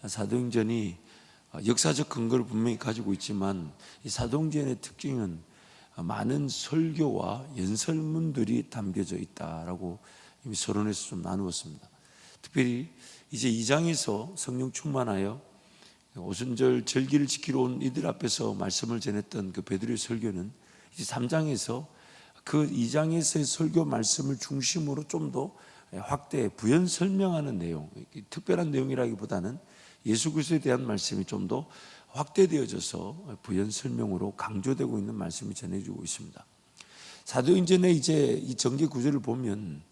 사도행전이 역사적 근거를 분명히 가지고 있지만 이 사도행전의 특징은 많은 설교와 연설문들이 담겨져 있다라고 이미 서론에서 좀 나누었습니다. 특별히 이제 2장에서 성령 충만하여 오순절 절기를 지키러 온 이들 앞에서 말씀을 전했던 그 베드로의 설교는 이제 3장에서 그 2장에서의 설교 말씀을 중심으로 좀 더 확대 부연 설명하는 내용, 특별한 내용이라기보다는 예수 그리스도에 대한 말씀이 좀 더 확대되어져서 부연 설명으로 강조되고 있는 말씀이 전해지고 있습니다. 사도행전의 이제 이 전개 구절을 보면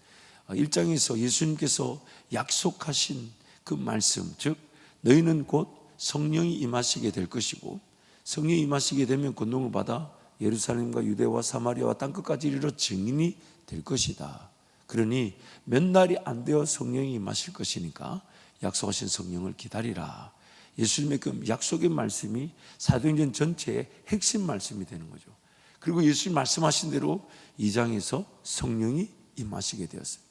1장에서 예수님께서 약속하신 그 말씀, 즉 너희는 곧 성령이 임하시게 될 것이고 성령이 임하시게 되면 권능을 받아 예루살렘과 유대와 사마리아와 땅끝까지 이르러 증인이 될 것이다. 그러니 몇 날이 안 되어 성령이 임하실 것이니까 약속하신 성령을 기다리라. 예수님의 그 약속의 말씀이 사도행전 전체의 핵심 말씀이 되는 거죠. 그리고 예수님 말씀하신 대로 2장에서 성령이 임하시게 되었어요.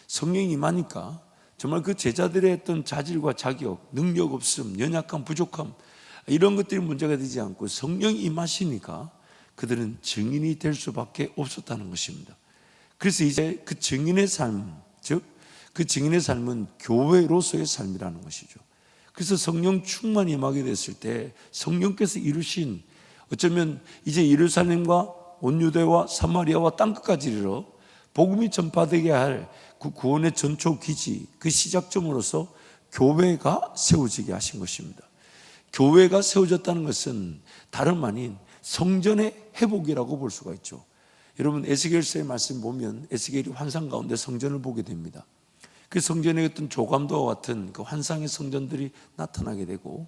성령이 임하니까 정말 그 제자들의 어떤 자질과 자격, 능력 없음, 연약함, 부족함 이런 것들이 문제가 되지 않고 성령이 임하시니까 그들은 증인이 될 수밖에 없었다는 것입니다. 그래서 이제 그 증인의 삶, 즉 그 증인의 삶은 교회로서의 삶이라는 것이죠. 그래서 성령 충만이 임하게 됐을 때 성령께서 이루신 어쩌면 이제 예루살렘과 온 유대와 사마리아와 땅끝까지 이르러 복음이 전파되게 할 그 구원의 전초 기지, 그 시작점으로서 교회가 세워지게 하신 것입니다. 교회가 세워졌다는 것은 다름 아닌 성전의 회복이라고 볼 수가 있죠. 여러분 에스겔서의 말씀 보면 에스겔이 환상 가운데 성전을 보게 됩니다. 그 성전의 어떤 조감도와 같은 그 환상의 성전들이 나타나게 되고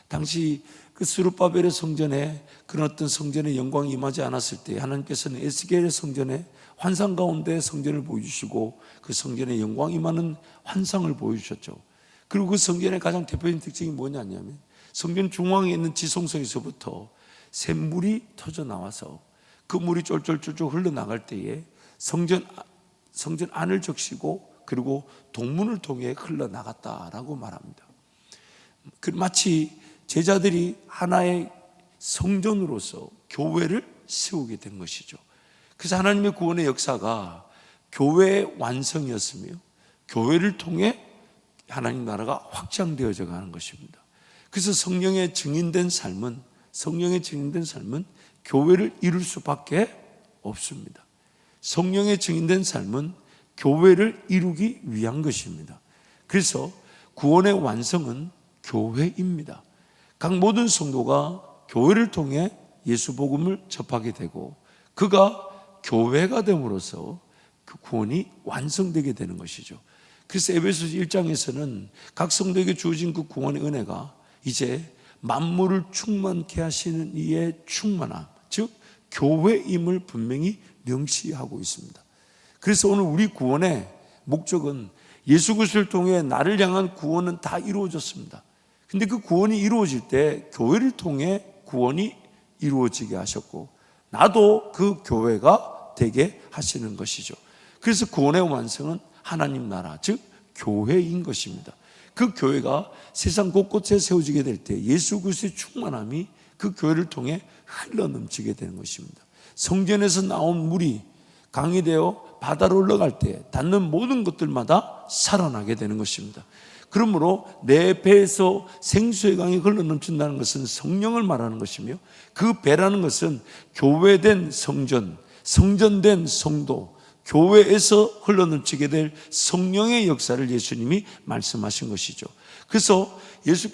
당시 그 스룹바벨의 성전에 그런 어떤 성전의 영광이 임하지 않았을 때 하나님께서는 에스겔의 성전에 환상 가운데 성전을 보여주시고 그 성전의 영광이 임하는 환상을 보여주셨죠. 그리고 그 성전의 가장 대표적인 특징이 뭐냐면 성전 중앙에 있는 지성소에서부터 샘물이 터져 나와서 그 물이 쫄쫄쫄쫄 흘러나갈 때에 성전 안을 적시고 그리고 동문을 통해 흘러나갔다라고 말합니다. 마치 제자들이 하나의 성전으로서 교회를 세우게 된 것이죠. 그래서 하나님의 구원의 역사가 교회의 완성이었으며 교회를 통해 하나님 나라가 확장되어져 가는 것입니다. 그래서 성령의 증인된 삶은 교회를 이룰 수밖에 없습니다. 성령의 증인된 삶은 교회를 이루기 위한 것입니다. 그래서 구원의 완성은 교회입니다. 각 모든 성도가 교회를 통해 예수 복음을 접하게 되고 그가 교회가 됨으로써 그 구원이 완성되게 되는 것이죠. 그래서 에베소서 1장에서는 각 성도에게 주어진 그 구원의 은혜가 이제 만물을 충만케 하시는 이의 충만함, 즉 교회임을 분명히 명시하고 있습니다. 그래서 오늘 우리 구원의 목적은 예수 그리스도를 통해 나를 향한 구원은 다 이루어졌습니다. 근데 그 구원이 이루어질 때 교회를 통해 구원이 이루어지게 하셨고 나도 그 교회가 되게 하시는 것이죠. 그래서 구원의 완성은 하나님 나라, 즉 교회인 것입니다. 그 교회가 세상 곳곳에 세워지게 될 때 예수 그리스도의 충만함이 그 교회를 통해 흘러넘치게 되는 것입니다. 성전에서 나온 물이 강이 되어 바다로 흘러갈 때 닿는 모든 것들마다 살아나게 되는 것입니다. 그러므로 내 배에서 생수의 강이 흘러넘친다는 것은 성령을 말하는 것이며 그 배라는 것은 교회된 성전, 성전된 성도, 교회에서 흘러넘치게 될 성령의 역사를 예수님이 말씀하신 것이죠. 그래서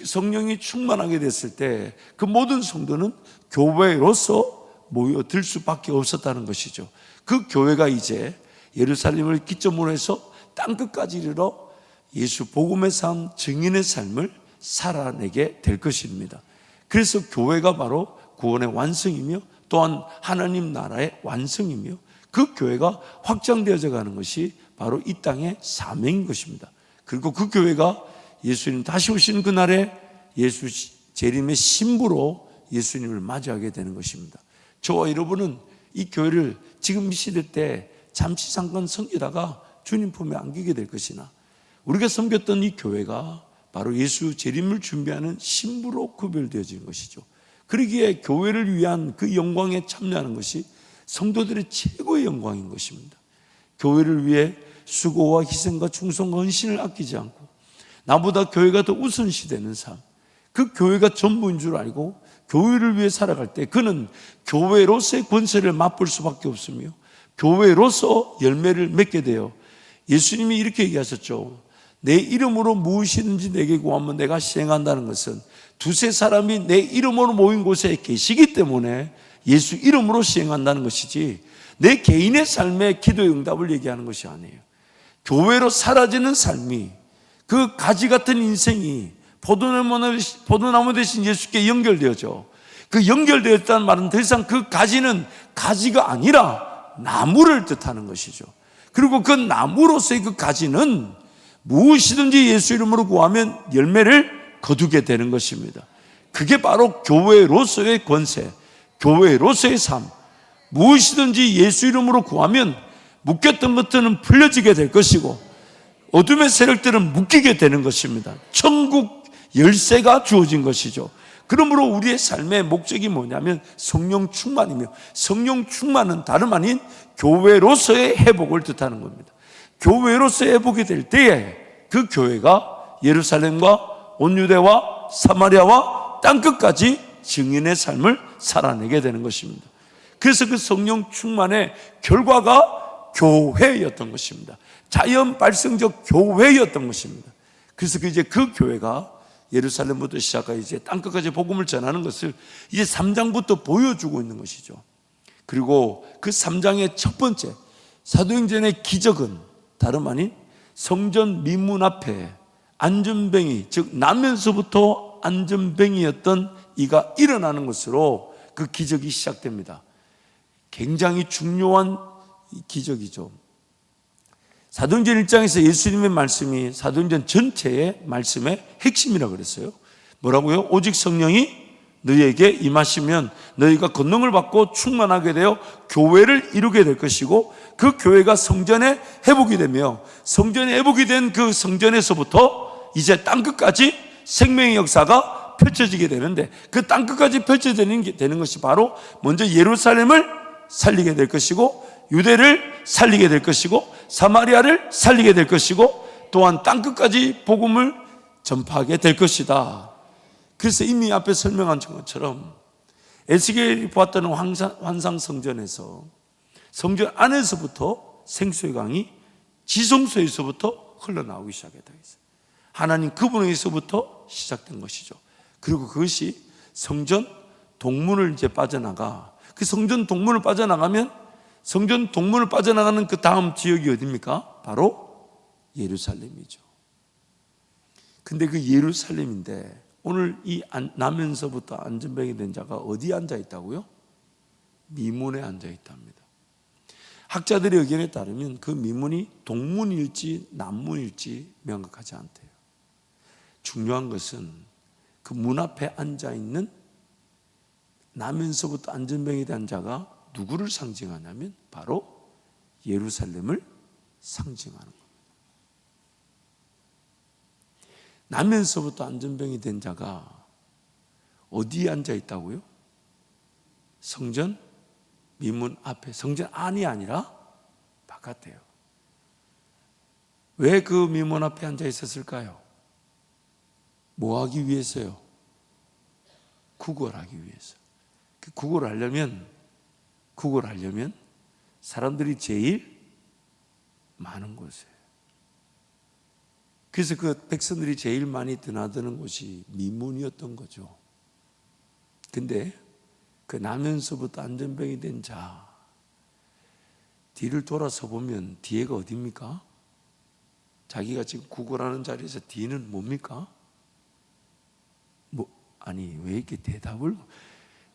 성령이 충만하게 됐을 때 그 모든 성도는 교회로서 모여들 수밖에 없었다는 것이죠. 그 교회가 이제 예루살렘을 기점으로 해서 땅끝까지 이르러 예수 복음의 삶, 증인의 삶을 살아내게 될 것입니다. 그래서 교회가 바로 구원의 완성이며 또한 하나님 나라의 완성이며 그 교회가 확장되어져 가는 것이 바로 이 땅의 사명인 것입니다. 그리고 그 교회가 예수님 다시 오시는 그날에 예수 재림의 신부로 예수님을 맞이하게 되는 것입니다. 저와 여러분은 이 교회를 지금 이 시대 때 잠시 잠깐 섬기다가 주님 품에 안기게 될 것이나 우리가 섬겼던 이 교회가 바로 예수 재림을 준비하는 신부로 구별되어진 것이죠. 그러기에 교회를 위한 그 영광에 참여하는 것이 성도들의 최고의 영광인 것입니다. 교회를 위해 수고와 희생과 충성과 헌신을 아끼지 않고 나보다 교회가 더 우선시되는 삶, 그 교회가 전부인 줄 알고 교회를 위해 살아갈 때 그는 교회로서의 권세를 맛볼 수밖에 없으며 교회로서 열매를 맺게 돼요. 예수님이 이렇게 얘기하셨죠. 내 이름으로 무엇이든지 내게 구하면 내가 시행한다는 것은 두세 사람이 내 이름으로 모인 곳에 계시기 때문에 예수 이름으로 시행한다는 것이지 내 개인의 삶의 기도의 응답을 얘기하는 것이 아니에요. 교회로 사라지는 삶이, 그 가지 같은 인생이 포도나무 대신 예수께 연결되어져. 그 연결되었다는 말은 더 이상 그 가지는 가지가 아니라 나무를 뜻하는 것이죠. 그리고 그 나무로서의 그 가지는 무엇이든지 예수 이름으로 구하면 열매를 거두게 되는 것입니다. 그게 바로 교회로서의 권세, 교회로서의 삶. 무엇이든지 예수 이름으로 구하면 묶였던 것들은 풀려지게 될 것이고 어둠의 세력들은 묶이게 되는 것입니다. 천국 열쇠가 주어진 것이죠. 그러므로 우리의 삶의 목적이 뭐냐면 성령 충만이며, 성령 충만은 다름 아닌 교회로서의 회복을 뜻하는 겁니다. 교회로서의 회복이 될 때에 그 교회가 예루살렘과 온 유대와 사마리아와 땅끝까지 증인의 삶을 살아내게 되는 것입니다. 그래서 그 성령 충만의 결과가 교회였던 것입니다. 자연 발생적 교회였던 것입니다. 그래서 이제 그 교회가 예루살렘부터 시작해 이제 땅끝까지 복음을 전하는 것을 이제 3장부터 보여주고 있는 것이죠. 그리고 그 3장의 첫 번째 사도행전의 기적은 다름 아닌 성전 미문 앞에 안전뱅이, 즉 나면서부터 안전뱅이였던 이가 일어나는 것으로 그 기적이 시작됩니다. 굉장히 중요한 기적이죠. 사도행전 1장에서 예수님의 말씀이 사도행전 전체의 말씀의 핵심이라고 그랬어요. 뭐라고요? 오직 성령이 너희에게 임하시면 너희가 권능을 받고 충만하게 되어 교회를 이루게 될 것이고 그 교회가 성전에 회복이 되며 성전에 회복이 된 그 성전에서부터 이제 땅끝까지 생명의 역사가 펼쳐지게 되는데 그 땅끝까지 펼쳐지는 것이 바로 먼저 예루살렘을 살리게 될 것이고 유대를 살리게 될 것이고 사마리아를 살리게 될 것이고 또한 땅끝까지 복음을 전파하게 될 것이다. 그래서 이미 앞에 설명한 것처럼 에스겔이 보았던 환상 성전에서 성전 안에서부터 생수의 강이 지성소에서부터 흘러나오기 시작했다. 하나님 그분에서부터 시작된 것이죠. 그리고 그것이 성전 동문을 이제 빠져나가 그 성전 동문을 빠져나가면 성전 동문을 빠져나가는 그 다음 지역이 어디입니까? 바로 예루살렘이죠. 근데 그 예루살렘인데 오늘 이 나면서부터 안전뱅이 된 자가 어디에 앉아 있다고요? 미문에 앉아 있답니다. 학자들의 의견에 따르면 그 미문이 동문일지 남문일지 명확하지 않대요. 중요한 것은 그 문 앞에 앉아 있는 나면서부터 안전뱅이 된 자가 누구를 상징하냐면 바로 예루살렘을 상징하는 겁니다. 나면서부터 안전병이 된 자가 어디에 앉아 있다고요? 성전 미문 앞에, 성전 안이 아니라 바깥에요. 왜 그 미문 앞에 앉아 있었을까요? 뭐 하기 위해서요? 구걸하기 위해서. 구걸하려면 사람들이 제일 많은 곳이에요. 그래서 그 백성들이 제일 많이 드나드는 곳이 미문이었던 거죠. 근데 그 나면서부터 안전병이 된 자, 뒤를 돌아서 보면 뒤에가 어디입니까? 자기가 지금 구걸하는 자리에서 뒤는 뭡니까? 왜 이렇게 대답을,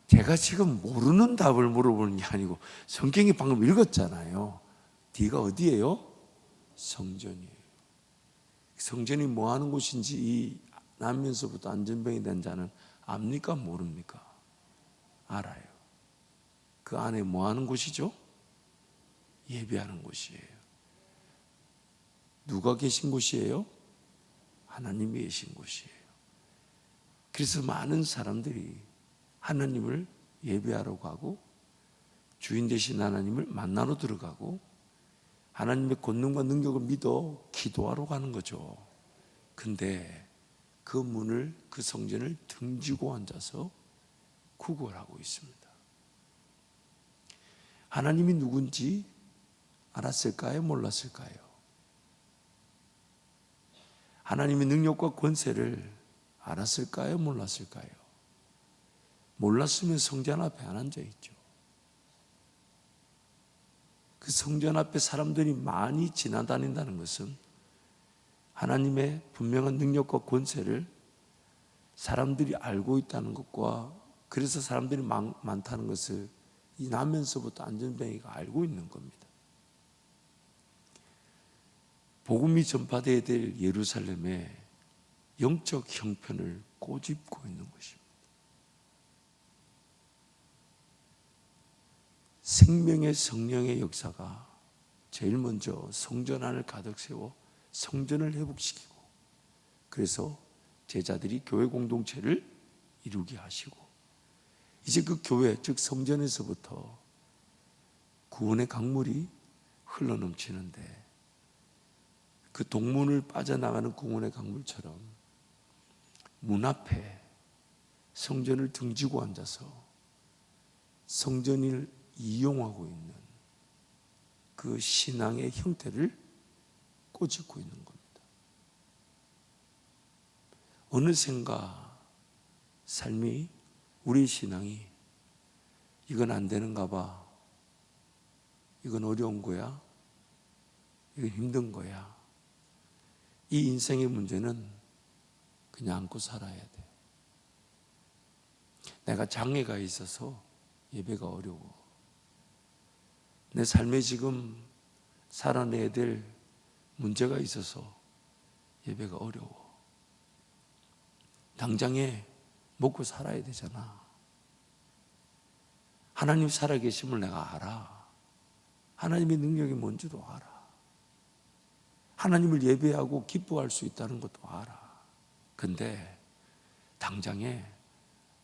제가 지금 모르는 답을 물어보는 게 아니고 성경이 방금 읽었잖아요. 뒤가 어디예요? 성전이에요. 성전이 뭐 하는 곳인지 이 나면서부터 안전병이 된 자는 압니까? 모릅니까? 알아요. 그 안에 뭐 하는 곳이죠? 예배하는 곳이에요. 누가 계신 곳이에요? 하나님이 계신 곳이에요. 그래서 많은 사람들이 하나님을 예배하러 가고 주인 되신 하나님을 만나러 들어가고 하나님의 권능과 능력을 믿어 기도하러 가는 거죠. 근데 그 문을, 그 성전을 등지고 앉아서 구걸하고 있습니다. 하나님이 누군지 알았을까요? 몰랐을까요? 하나님의 능력과 권세를 알았을까요? 몰랐을까요? 몰랐으면 성전 앞에 안 앉아 있죠. 그 성전 앞에 사람들이 많이 지나다닌다는 것은 하나님의 분명한 능력과 권세를 사람들이 알고 있다는 것과 그래서 사람들이 많다는 것을 이 나면서부터 안전뱅이가 알고 있는 겁니다. 복음이 전파되어야 될 예루살렘에 영적 형편을 꼬집고 있는 것입니다. 생명의 성령의 역사가 제일 먼저 성전 안을 가득 세워 성전을 회복시키고 그래서 제자들이 교회 공동체를 이루게 하시고 이제 그 교회 즉 성전에서부터 구원의 강물이 흘러넘치는데 그 동문을 빠져나가는 구원의 강물처럼 문 앞에 성전을 등지고 앉아서 성전을 이용하고 있는 그 신앙의 형태를 꼬집고 있는 겁니다. 어느샌가 삶이 우리 신앙이 이건 안 되는가 봐, 이건 어려운 거야, 이건 힘든 거야, 이 인생의 문제는 그냥 안고 살아야 돼. 내가 장애가 있어서 예배가 어려워. 내 삶에 지금 살아내야 될 문제가 있어서 예배가 어려워. 당장에 먹고 살아야 되잖아. 하나님 살아계심을 내가 알아. 하나님의 능력이 뭔지도 알아. 하나님을 예배하고 기뻐할 수 있다는 것도 알아. 근데 당장에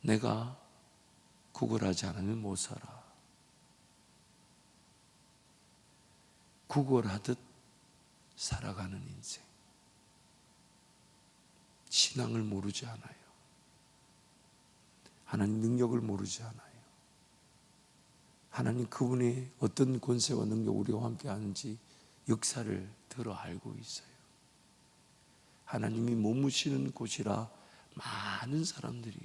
내가 구걸하지 않으면 못 살아. 구걸하듯 살아가는 인생. 신앙을 모르지 않아요. 하나님 능력을 모르지 않아요. 하나님 그분이 어떤 권세와 능력 우리와 함께 하는지 역사를 들어 알고 있어요. 하나님이 머무시는 곳이라 많은 사람들이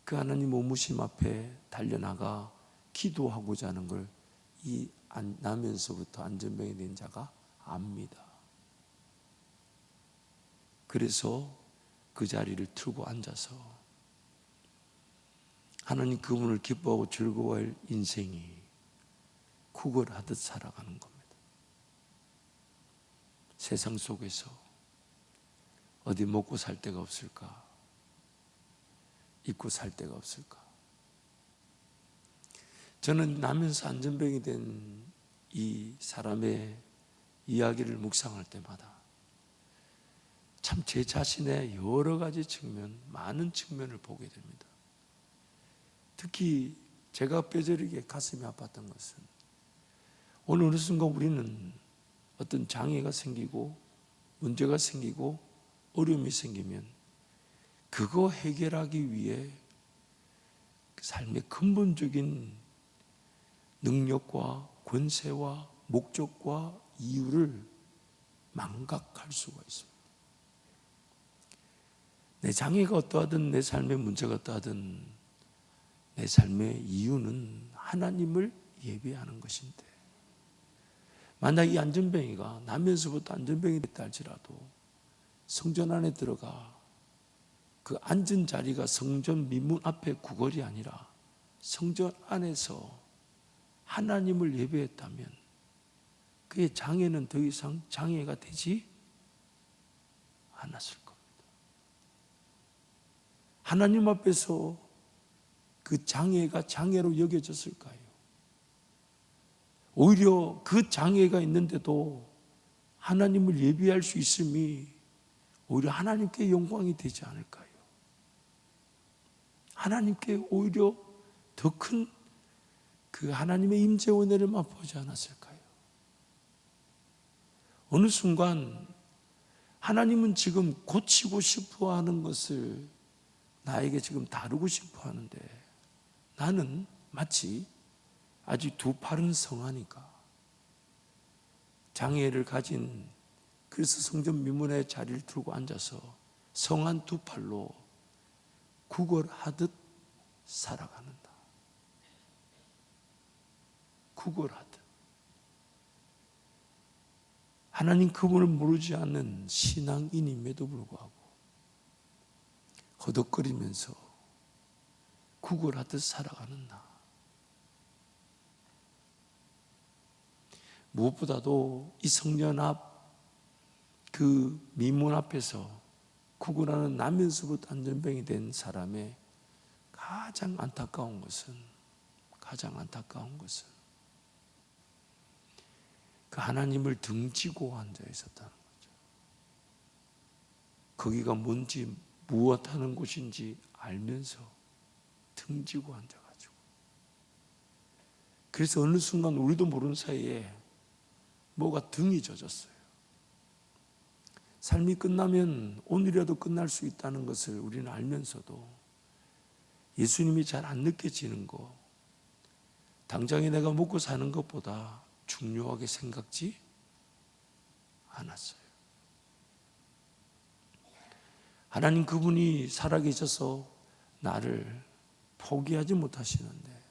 그 하나님 머무심 앞에 달려나가 기도하고자 하는 걸 이 나면서부터 안전병이 된 자가 압니다. 그래서 그 자리를 틀고 앉아서 하나님 그분을 기뻐하고 즐거워할 인생이 구걸하듯 살아가는 겁니다. 세상 속에서 어디 먹고 살 데가 없을까? 입고 살 데가 없을까? 저는 나면서 안전병이 된 이 사람의 이야기를 묵상할 때마다 참 제 자신의 여러 가지 측면, 많은 측면을 보게 됩니다. 특히 제가 뼈저리게 가슴이 아팠던 것은 어느 순간 우리는 어떤 장애가 생기고 문제가 생기고 어려움이 생기면 그거 해결하기 위해 삶의 근본적인 능력과 권세와 목적과 이유를 망각할 수가 있습니다. 내 장애가 어떠하든 내 삶의 문제가 어떠하든 내 삶의 이유는 하나님을 예배하는 것인데 만약 이 안전병이가 나면서부터 안전병이 됐다 할지라도 성전 안에 들어가 그 앉은 자리가 성전 민문 앞에 구걸이 아니라 성전 안에서 하나님을 예배했다면 그의 장애는 더 이상 장애가 되지 않았을 겁니다. 하나님 앞에서 그 장애가 장애로 여겨졌을까요? 오히려 그 장애가 있는데도 하나님을 예배할 수 있음이 오히려 하나님께 영광이 되지 않을까요? 하나님께 오히려 더 큰 그 하나님의 임재 은혜를 맛보지 않았을까요? 어느 순간 하나님은 지금 고치고 싶어 하는 것을 나에게 지금 다루고 싶어 하는데, 나는 마치 아직 두 팔은 성하니까 장애를 가진, 그래서 성전 미문에 자리를 두고 앉아서 성한 두 팔로 구걸하듯 살아가는다. 구걸하듯. 하나님 그분을 모르지 않는 신앙인임에도 불구하고 허덕거리면서 구걸하듯 살아가는 나. 무엇보다도 이 성전 앞 그 미문 앞에서 구걸하는 나면서부터 안전병이 된 사람의 가장 안타까운 것은 그 하나님을 등지고 앉아 있었다는 거죠. 거기가 뭔지 무엇 하는 곳인지 알면서 등지고 앉아가지고, 그래서 어느 순간 우리도 모르는 사이에 뭐가 등이 젖었어요. 삶이 끝나면 오늘이라도 끝날 수 있다는 것을 우리는 알면서도 예수님이 잘 안 느껴지는 거, 당장에 내가 먹고 사는 것보다 중요하게 생각지 않았어요. 하나님 그분이 살아계셔서 나를 포기하지 못하시는데,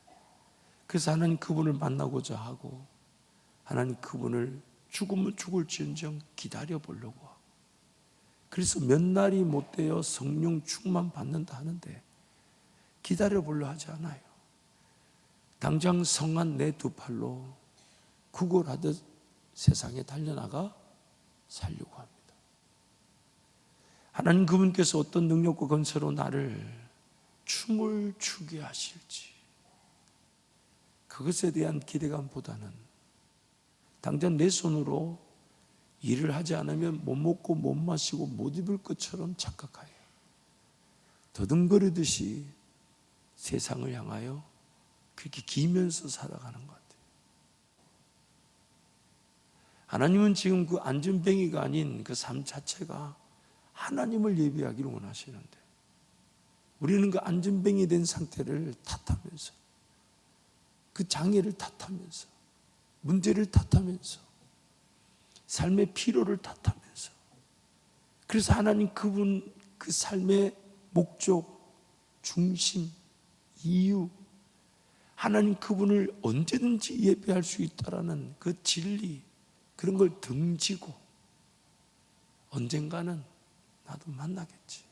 그래서 하나님 그분을 만나고자 하고, 하나님 그분을 죽으면 죽을지언정 기다려 보려고 하고, 그래서 몇 날이 못 되어 성령 충만 받는다 하는데 기다려 보려 하지 않아요. 당장 성한 내 두 팔로 구걸하듯 세상에 달려나가 살려고 합니다. 하나님 그분께서 어떤 능력과 건설로 나를 춤을 추게 하실지, 그것에 대한 기대감보다는 당장 내 손으로 일을 하지 않으면 못 먹고 못 마시고 못 입을 것처럼 착각하여 더듬거리듯이 세상을 향하여 그렇게 기면서 살아가는 것 같아요. 하나님은 지금 그 안전뱅이가 아닌 그 삶 자체가 하나님을 예배하기를 원하시는데, 우리는 그 안전뱅이 된 상태를 탓하면서, 그 장애를 탓하면서, 문제를 탓하면서, 삶의 피로를 탓하면서, 그래서 하나님 그분 그 삶의 목적, 중심, 이유, 하나님 그분을 언제든지 예배할 수 있다라는 그 진리, 그런 걸 등지고 언젠가는 나도 만나겠지,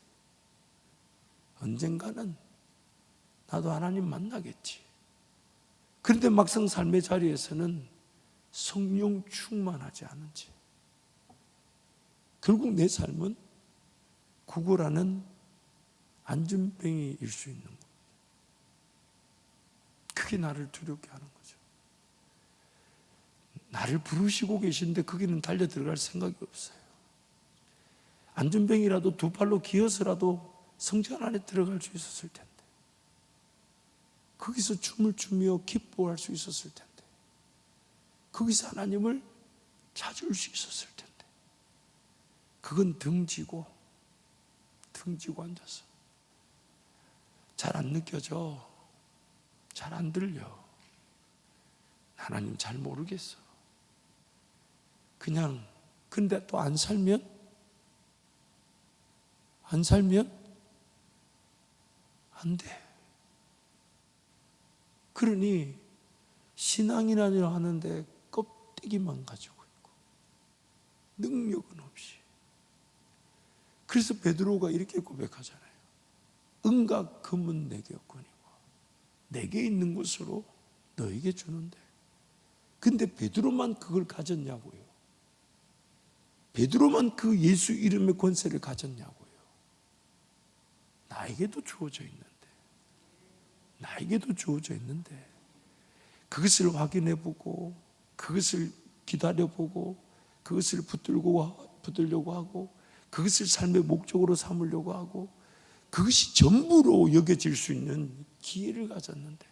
언젠가는 나도 하나님 만나겠지. 그런데 막상 삶의 자리에서는 성령 충만하지 않은지, 결국 내 삶은 구걸하는 안전뱅이일 수 있는 것. 그게 나를 두렵게 하는 거죠. 나를 부르시고 계신데 거기는 달려 들어갈 생각이 없어요. 안전뱅이라도 두 팔로 기어서라도 성전 안에 들어갈 수 있었을 텐데, 거기서 춤을 추며 기뻐할 수 있었을 텐데, 거기서 하나님을 찾을 수 있었을 텐데, 그건 등지고 앉아서 잘 안 느껴져, 잘 안 들려, 하나님 잘 모르겠어, 그냥. 근데 또 안 살면 안 돼. 그러니 신앙이라고 하는데 껍데기만 가지고 있고 능력은 없이. 그래서 베드로가 이렇게 고백하잖아요. 은과 금은 내게 없거니와 내게 있는 것으로 너에게 주는데. 근데 베드로만 그걸 가졌냐고요. 베드로만 그 예수 이름의 권세를 가졌냐고요. 나에게도 주어져 있는데 그것을 확인해보고, 그것을 기다려보고, 그것을 붙들려고 하고, 그것을 삶의 목적으로 삼으려고 하고 그것이 전부로 여겨질 수 있는 기회를 가졌는데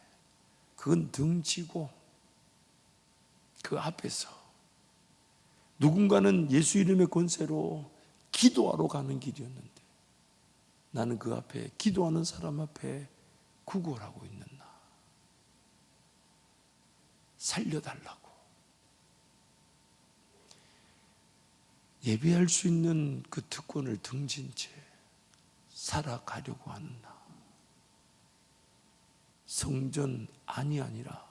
그건 등지고 그 앞에서 누군가는 예수 이름의 권세로 기도하러 가는 길이었는데 나는 그 앞에 기도하는 사람 앞에 구걸하고 있는 나 살려달라고 예배할 수 있는 그 특권을 등진 채 살아가려고 하는 나 성전 안이 아니라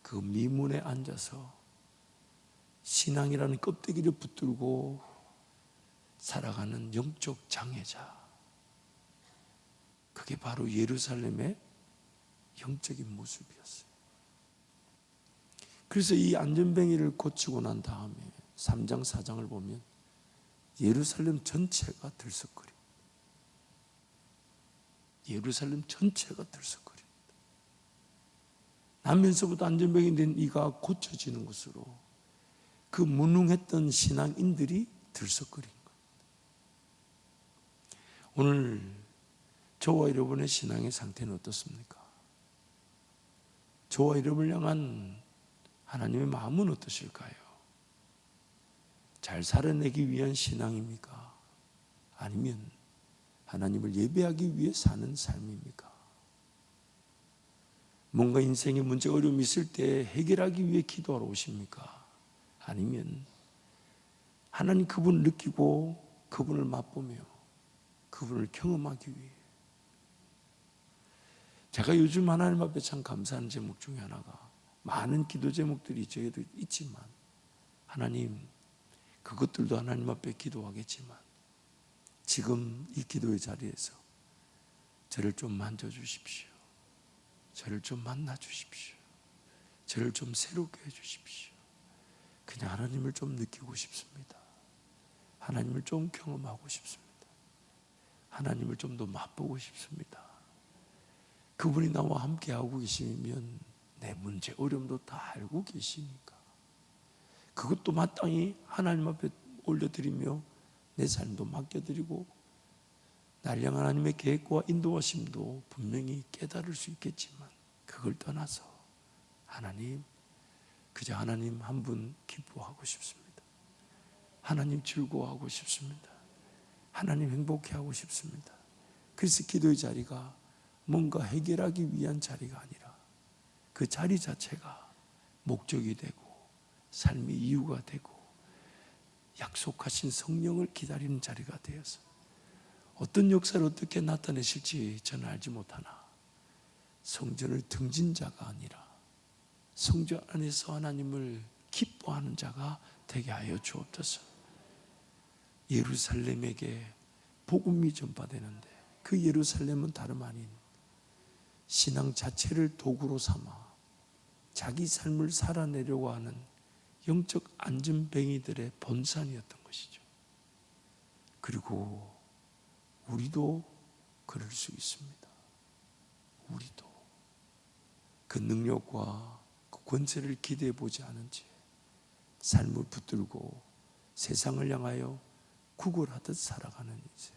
그 미문에 앉아서 신앙이라는 껍데기를 붙들고 살아가는 영적 장애자 그게 바로 예루살렘의 영적인 모습이었어요. 그래서 이 안전뱅이를 고치고 난 다음에 3장 4장을 보면 예루살렘 전체가 들썩거립니다. 예루살렘 전체가 들썩거립니다. 나면서부터 안전병이 된 이가 고쳐지는 것으로 그 무능했던 신앙인들이 들썩거린 겁니다. 오늘 저와 여러분의 신앙의 상태는 어떻습니까? 저와 여러분을 향한 하나님의 마음은 어떠실까요? 잘 살아내기 위한 신앙입니까? 아니면 하나님을 예배하기 위해 사는 삶입니까? 뭔가 인생에 문제 어려움이 있을 때 해결하기 위해 기도하러 오십니까? 아니면 하나님 그분을 느끼고 그분을 맛보며 그분을 경험하기 위해 제가 요즘 하나님 앞에 참 감사하는 제목 중에 하나가 많은 기도 제목들이 저에도 있지만 하나님 그것들도 하나님 앞에 기도하겠지만 지금 이 기도의 자리에서 저를 좀 만져주십시오. 저를 좀 만나주십시오. 저를 좀 새롭게 해주십시오. 그냥 하나님을 좀 느끼고 싶습니다. 하나님을 좀 경험하고 싶습니다. 하나님을 좀 더 맛보고 싶습니다. 그분이 나와 함께하고 계시면 내 문제 어려움도 다 알고 계시니까 그것도 마땅히 하나님 앞에 올려드리며 내 삶도 맡겨드리고 날 향한 하나님의 계획과 인도하심도 분명히 깨달을 수 있겠지만 그걸 떠나서 하나님 그저 하나님 한 분 기뻐하고 싶습니다. 하나님 즐거워하고 싶습니다. 하나님 행복해하고 싶습니다. 그래서 기도의 자리가 뭔가 해결하기 위한 자리가 아니라 그 자리 자체가 목적이 되고 삶의 이유가 되고 약속하신 성령을 기다리는 자리가 되어서 어떤 역사를 어떻게 나타내실지 저는 알지 못하나 성전을 등진 자가 아니라 성전 안에서 하나님을 기뻐하는 자가 되게 하여 주옵소서. 예루살렘에게 복음이 전파되는데 그 예루살렘은 다름 아닌 신앙 자체를 도구로 삼아 자기 삶을 살아내려고 하는 영적 안전뱅이들의 본산이었던 것이죠. 그리고 우리도 그럴 수 있습니다. 우리도 그 능력과 그 권세를 기대해 보지 않은 채 삶을 붙들고 세상을 향하여 구걸하듯 살아가는 인생.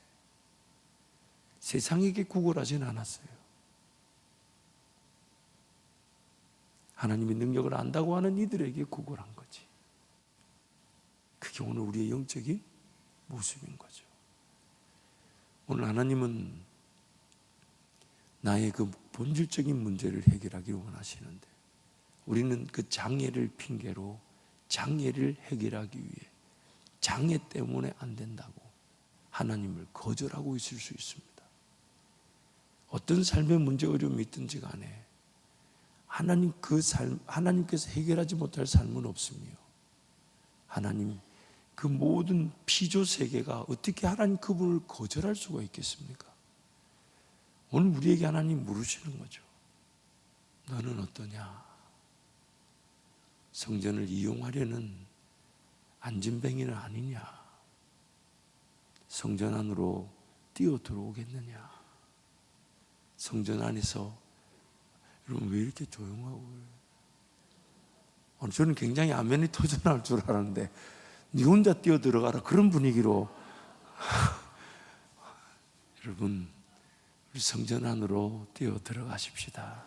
세상에게 구걸하진 않았어요. 하나님의 능력을 안다고 하는 이들에게 구걸한 거지. 그게 오늘 우리의 영적인 모습인 거죠. 오늘 하나님은 나의 그 본질적인 문제를 해결하기를 원하시는데 우리는 그 장애를 핑계로 장애를 해결하기 위해 장애 때문에 안 된다고 하나님을 거절하고 있을 수 있습니다. 어떤 삶의 문제 어려움이 있든지 간에 하나님 그 삶, 하나님께서 해결하지 못할 삶은 없으며 하나님 그 모든 피조 세계가 어떻게 하나님 그분을 거절할 수가 있겠습니까? 오늘 우리에게 하나님 물으시는 거죠. 너는 어떠냐? 성전을 이용하려는 안진뱅이는 아니냐? 성전 안으로 뛰어 들어오겠느냐? 성전 안에서 여러분 왜 이렇게 조용하고 그래요? 저는 굉장히 아멘이 터져나올 줄 알았는데 네 혼자 뛰어 들어가라 그런 분위기로 여러분, 우리 성전 안으로 뛰어 들어가십시다.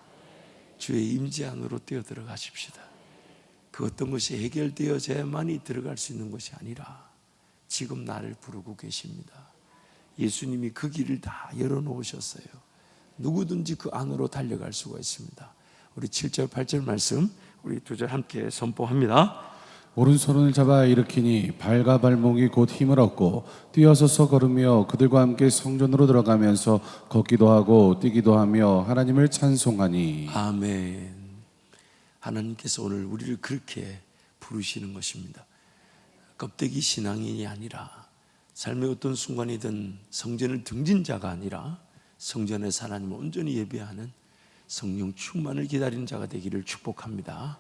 주의 임재 안으로 뛰어 들어가십시다. 그 어떤 것이 해결되어져야만이 들어갈 수 있는 것이 아니라 지금 나를 부르고 계십니다. 예수님이 그 길을 다 열어놓으셨어요. 누구든지 그 안으로 달려갈 수가 있습니다. 우리 7절 8절 말씀 우리 두 절 함께 선포합니다. 오른손을 잡아 일으키니 발과 발목이 곧 힘을 얻고 뛰어서서 걸으며 그들과 함께 성전으로 들어가면서 걷기도 하고 뛰기도 하며 하나님을 찬송하니. 아멘. 하나님께서 오늘 우리를 그렇게 부르시는 것입니다. 껍데기 신앙인이 아니라 삶의 어떤 순간이든 성전을 등진 자가 아니라 성전에서 하나님을 온전히 예배하는 성령 충만을 기다리는 자가 되기를 축복합니다.